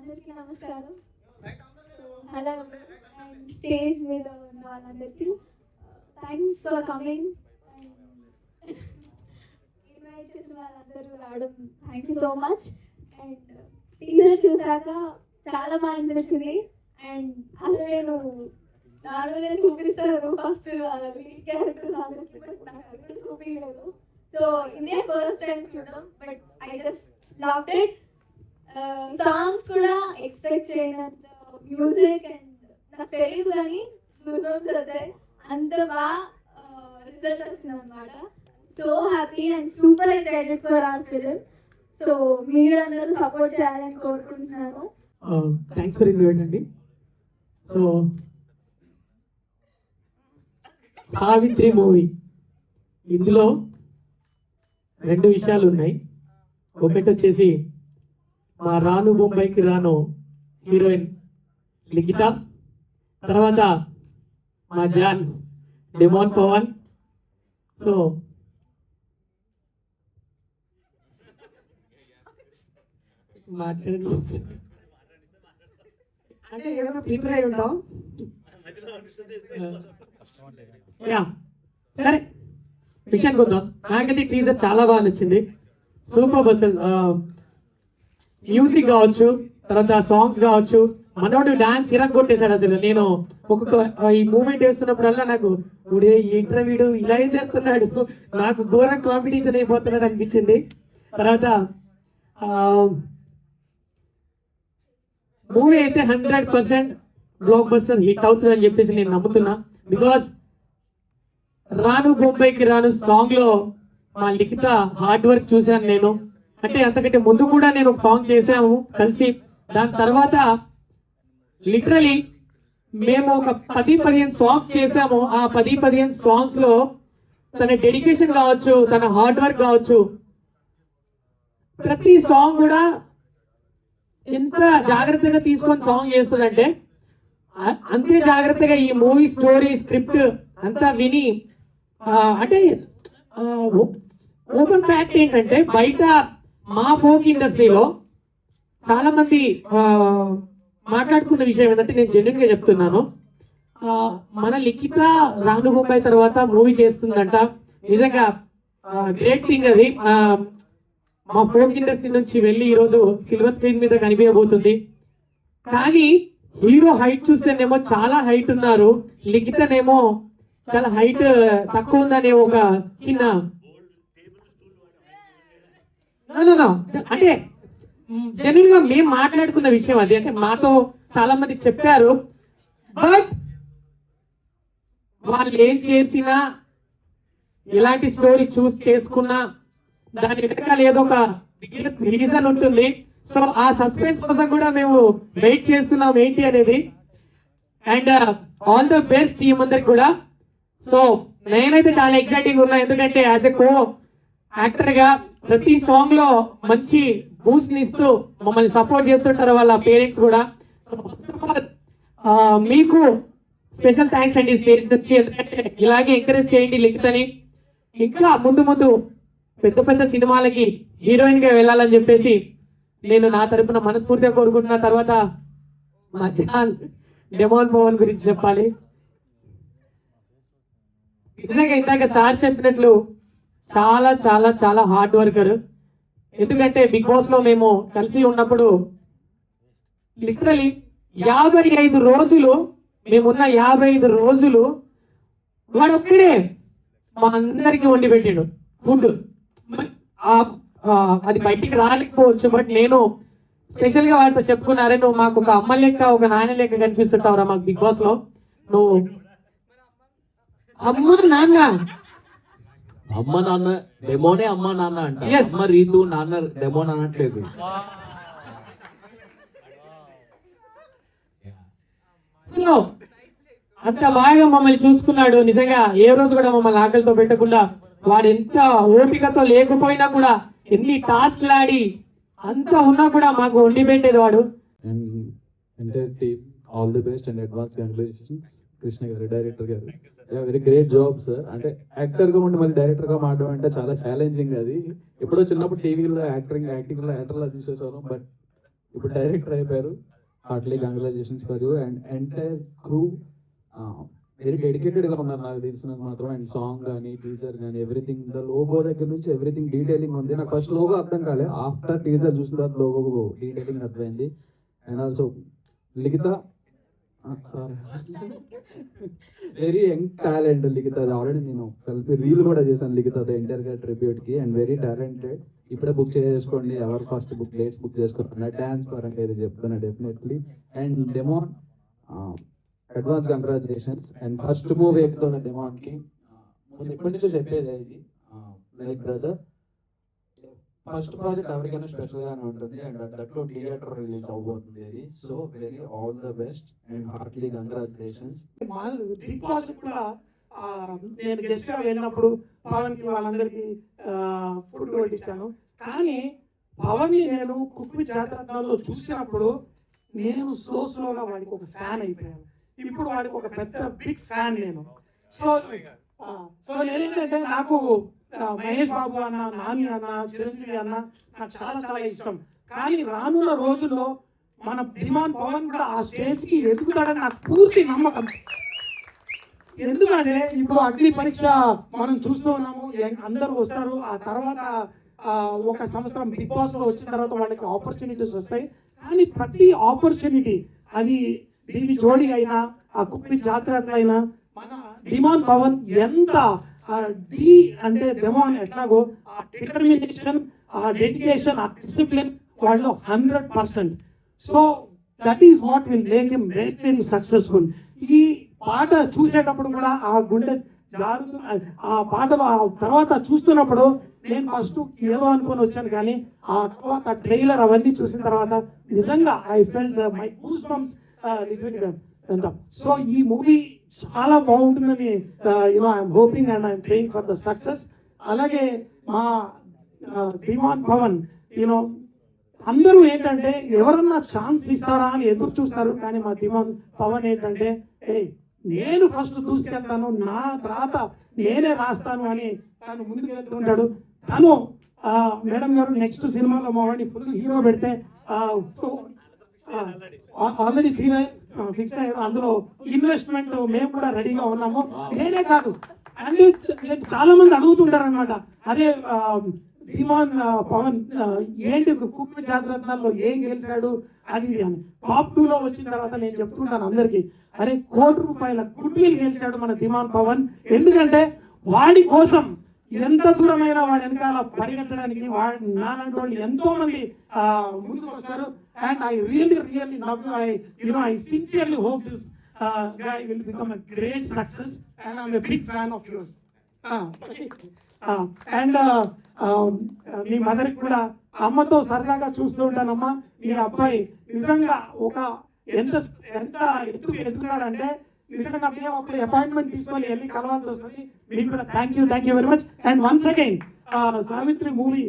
అందరికీ నమస్కారం. Hello and stage మీద ఉన్న వాళ్ళందరికీ థ్యాంక్స్ ఫర్ కమింగ్. ఇన్వైట్ చేసిన వాళ్ళందరూ రావడం thank you so much. And teaser చూసాక చాలా బాగా అనిపించింది. అండ్ అసలు నేను నార్మల్గా చూపిస్తారు ఫస్ట్ లీడ్ క్యారెక్టర్స్ అందరికీ, బట్ నాకు అది కూడా చూపించలేదు. సో ఇదే ఫస్ట్ టైం చూడడం, but I just loved it. Songs కూడా ఎక్స్పెక్ట్ చేయనంత మ్యూజిక్ అండ్ నాకు తెలియదు కానీ గూస్బంప్స్ వచ్చాయి, అంత బాగా రిజల్ట్ వచ్చింది అనమాట. So happy and super excited for hour film. So మీరందరూ సపోర్ట్ చేయాలని కోరుకుంటున్నాను. థ్యాంక్స్ ఫర్ ఇన్వైట్ అండి. సో సావిత్రి మూవీ, ఇందులో రెండు విషయాలు ఉన్నాయి. ఒకటి వచ్చేసి మా రాను బొంబాయికి రాను హీరోయిన్ లిఖిత, తర్వాత మా జాన్ డెమోన్ పవన్. సో మాట్లాడదు అంటే ఏమైనా ప్రిపేర్ అయి ఉంటాం. సరే విషయానికి వద్దాం. నాకైతే టీజర్ చాలా బాగా నచ్చింది. సూపర్ అసలు మ్యూజిక్ కావచ్చు, తర్వాత సాంగ్స్ కావచ్చు, మనోడు డాన్స్ కొట్టేశాడు అసలు. నేను ఒక్కొక్క ఈ మూమెంట్ వేస్తున్నప్పుడల్లా నాకు ఇంటర్వ్యూ ఇలా చేస్తున్నాడు, నాకు ఘోర కాంపిటీషన్ అయిపోతున్నాడు అనిపించింది. తర్వాత మూవీ అయితే 100% బ్లాక్ బస్టర్ హిట్ అవుతుంది అని చెప్పేసి నేను నమ్ముతున్నా. బికాస్ రాను బొంబాయికి రాను సాంగ్ లో మా లిఖిత హార్డ్ వర్క్ చూశాను నేను. అంటే అంతకంటే ముందు కూడా నేను ఒక సాంగ్ చేసాము కలిసి. దాని తర్వాత లిటరలీ మేము ఒక 10-15 సాంగ్స్ చేసాము. ఆ 10-15 సాంగ్స్ లో తన డెడికేషన్ కావచ్చు, తన హార్డ్ వర్క్ కావచ్చు, ప్రతి సాంగ్ కూడా ఎంత జాగ్రత్తగా తీసుకొని సాంగ్ చేస్తుందంటే అంతే జాగ్రత్తగా ఈ మూవీ స్టోరీ స్క్రిప్ట్ అంతా విని అంటే ఓపెన్ ఫ్యాక్ట్ ఏంటంటే బయట మా ఫోక్ ఇండస్ట్రీలో చాలా మంది మాట్లాడుకున్న విషయం ఏంటంటే, నేను జెన్యున్ గా చెప్తున్నాను, మన లిఖిత రాను బొంబాయి తర్వాత మూవీ చేస్తుందంట. నిజంగా గ్రేట్ థింగ్ అది. మా ఫోక్ ఇండస్ట్రీ నుంచి వెళ్ళి ఈరోజు సిల్వర్ స్క్రీన్ మీద కనిపించబోతుంది. కానీ హీరో హైట్ చూస్తేనేమో చాలా హైట్ ఉన్నారు, లిఖితనేమో చాలా హైట్ తక్కువ ఉందనే ఒక చిన్న అంటే జెన్యున్ గా మేము మాట్లాడుకున్న విషయం అది. అంటే మాతో చాలా మంది చెప్పారు. బట్ వాళ్ళు ఏం చేసినా, ఎలాంటి స్టోరీ చూస్ చేసుకున్నా దాని వెనకాల ఏదో ఒక రీజన్ ఉంటుంది. సో ఆ సస్పెన్స్ కోసం కూడా మేము వెయిట్ చేస్తున్నాం ఏంటి అనేది. And all the best team అందరికి కూడా. సో నేనైతే చాలా ఎక్సైటింగ్ ఉన్నా, ఎందుకంటే యాజ్ ఎ కో యాక్టర్ గా ప్రతి సాంగ్ లో మంచి బూస్ట్ ని ఇస్తూ మమ్మల్ని సపోర్ట్ చేస్తుంటారు వాళ్ళ పేరెంట్స్ కూడా. మీకు స్పెషల్ థ్యాంక్స్ అండి స్టేజ్ నుంచి. ఎందుకంటే ఇలాగే ఎంకరేజ్ చేయండి లిఖితని. ఇంకా ముందు ముందు పెద్ద పెద్ద సినిమాలకి హీరోయిన్ గా వెళ్ళాలని చెప్పేసి నేను నా తరపున మనస్ఫూర్తిగా కోరుకుంటున్న. తర్వాత మా జాన్ డెమోన్ పవన్ గురించి చెప్పాలి. నిజంగా ఇందాక సార్ చెప్పినట్లు చాలా చాలా చాలా హార్డ్ వర్కర్. ఎందుకంటే బిగ్ బాస్ లో మేము కలిసి ఉన్నప్పుడు లిటరలీ 55 రోజులు మేమున్న 55 రోజులు వాడు ఒక్కడే మా అందరికి వండి పెట్టాడు ఫుడ్. అది బయటికి రాలేకపోవచ్చు, బట్ నేను స్పెషల్ గా వాళ్ళతో చెప్పుకున్నారే, నువ్వు మాకు ఒక అమ్మ లెక్క ఒక నాన్న లెక్క కనిపిస్తుంటావురా మాకు బిగ్ బాస్ లో. నువ్వు అమ్మ నాన్న అమ్మ నాన్న డెమోనే అమ్మ నాన్న అంట. అమ్మ రీతు నాన్న డెమోన్ అనట్లేదు. అంత బాగా మమ్మల్ని చూసుకున్నాడు. నిజంగా ఏ రోజు కూడా మమ్మల్ని ఆకలితో పెట్టకుండా, వాడు ఎంత ఓపికతో లేకపోయినా కూడా, ఎన్ని టాస్క్లు ఆడి అంతా ఉన్నా కూడా మాకు వండి పెట్టేది వాడు. All the best and advance congratulations Krishna గారు, డైరెక్టర్ గారు. Very great job sir. అంటే యాక్టర్గా ఉండి మళ్ళీ డైరెక్టర్గా మాట్లాడడం అంటే చాలా ఛాలెంజింగ్. అది ఎప్పుడో చిన్నప్పుడు టీవీలో యాక్టింగ్లో యాక్టర్లా చూసేసాను, బట్ ఇప్పుడు డైరెక్టర్ అయిపోయారు. Heartly congratulations for you and entire crew very డెడికేటెడ్గా ఉన్నారు నాకు తెలిసినంత మాత్రం. అండ్ సాంగ్ కానీ టీజర్ కానీ ఎవ్రీథింగ్, ద లోగో దగ్గర నుంచి ఎవ్రీథింగ్ డీటెయిలింగ్ ఉంది. నాకు ఫస్ట్ లోగో అర్థం కాలే, ఆఫ్టర్ టీజర్ చూసిన తర్వాత లోగో డీటెయిలింగ్ అర్థమైంది. And also Likhitha very young talent Likhitha. అది ఆల్రెడీ నేను కలిపి రీల్ కూడా చేశాను లిఖితతో ఇంటర్గా ట్రిబ్యూట్కి. And very talented. ఇప్పుడే బుక్ చేసుకోండి, ఎవరు ఫస్ట్ బుక్ డేట్స్ బుక్ చేసుకుంటున్నా. డ్యాన్స్ పరంగా ఇది చెప్తున్నా definitely. And demon advance congratulations. And first movie ఎక్కుతున్న డెమోన్కి ముందు ఇప్పటి నుంచో చెప్పేది ఇది లైక్ బ్రదర్, ఫస్ట్ ప్రాజెక్ట్ ఎవరికైనా స్పెషల్గానే ఉంటుంది. అండ్ దట్లో థియేటర్ రిలీజ్ అవబోతుంది అది. So very all the best and heartly congratulations. Bigg Boss కూడా నేను గెస్ట్ గా వెళ్ళినప్పుడు పవన్ కి వాళ్ళందరికీ ఫుడ్ వడ్డించాను. కానీ పవన్ ని నేను కుక్వి జాతరలో చూసినప్పుడు నేను స్లోగా వాడికి ఒక ఫ్యాన్ అయిపోయాను. ఇప్పుడు వాడికి ఒక పెద్ద బిగ్ ఫ్యాన్ నేను. సో నేనేంటంటే నాకు మహేష్ బాబు అన్న, నాని అన్న, చిరంజీవి అన్న నాకు చాలా చాలా ఇష్టం. కానీ రానున్న రోజుల్లో మన ధీమాన్ పవన్ కూడా ఆ స్టేజ్ కి ఎదుగుతాడని నాకు పూర్తి నమ్మకం. ఎందుకంటే ఇప్పుడు అగ్ని పరీక్ష మనం చూస్తూ ఉన్నాము, అందరూ వస్తారు. ఆ తర్వాత ఒక సంవత్సరం బిగ్ బాస్ లో వచ్చిన తర్వాత వాళ్ళకి ఆపర్చునిటీస్ వస్తాయి. కానీ ప్రతి ఆపర్చునిటీ అది దీని జోడి అయినా ఆ కుప్పి జాతర అయినా మన ధీమాన్ పవన్ ఎంత డి అంటే డెమోన్ ఎట్లాగో ఆ డిటర్మినేషన్, ఆ డెడికేషన్, ఆ డిసిప్లిన్ వాళ్ళు 100%. So that is what will make him very very successful. ఈ పాట చూసేటప్పుడు కూడా ఆ గుండె జారు, ఆ పాటలు ఆ తర్వాత చూస్తున్నప్పుడు నేను ఫస్ట్ ఏదో అనుకొని వచ్చాను. కానీ ఆ తర్వాత ట్రైలర్ అవన్నీ చూసిన తర్వాత నిజంగా I felt my goose bumps అంటాం. సో ఈ మూవీ చాలా బాగుంటుందని you know I'm hoping and I'm praying for the success. అలాగే మా ధీమాన్ పవన్ యూనో అందరూ ఏంటంటే ఎవరన్నా ఛాన్స్ ఇస్తారా అని ఎదురు చూస్తారు. కానీ మా ధీమాన్ పవన్ ఏంటంటే నేను ఫస్ట్ దూసుకెళ్తాను, నా తర్వాత నేనే రాస్తాను అని తను ముందుకు వెళ్తుంటాడు. తను మేడం గారు నెక్స్ట్ సినిమాలో మా వాడిని ఫుల్ హీరో పెడితే ఆల్రెడీ ఫిక్స్ అయ్యారు. అందులో ఇన్వెస్ట్మెంట్ మేము కూడా రెడీగా ఉన్నాము. నేనే కాదు అన్ని చాలా మంది అడుగుతుంటారు అనమాట, అరే ధీమాన్ పవన్ ఏంటి కుప్పి జాతరత్నాల్లో ఏం గెలిచాడు అది అని. టాప్ 2లో వచ్చిన తర్వాత నేను చెప్తుంటాను అందరికీ, అరే ₹1 కోటి గుడ్ విల్ గెలిచాడు మన ధీమాన్ పవన్. ఎందుకంటే వాడి కోసం ఎంత దూరమైనా వాడి వెనకాల పరిగెట్టడానికి వాడి నాలాంటి వాళ్ళు ఎంతో మంది ముందుకు వస్తారు. And I really love you. I sincerely hope this guy will become a great success and I'm a big fan of yours. And మీ మదర్కి కూడా అమ్మతో సరదాగా చూస్తూ ఉంటానమ్మా, మీ అబ్బాయి నిజంగా ఒక ఎంత ఎంత ఎదుగుతాడంటే నిజంగా మేము అప్పుడు అపాయింట్మెంట్ తీసుకొని వెళ్ళి కలవాల్సి వస్తుంది. మీకు కూడా thank you very much. And once again Savitri movie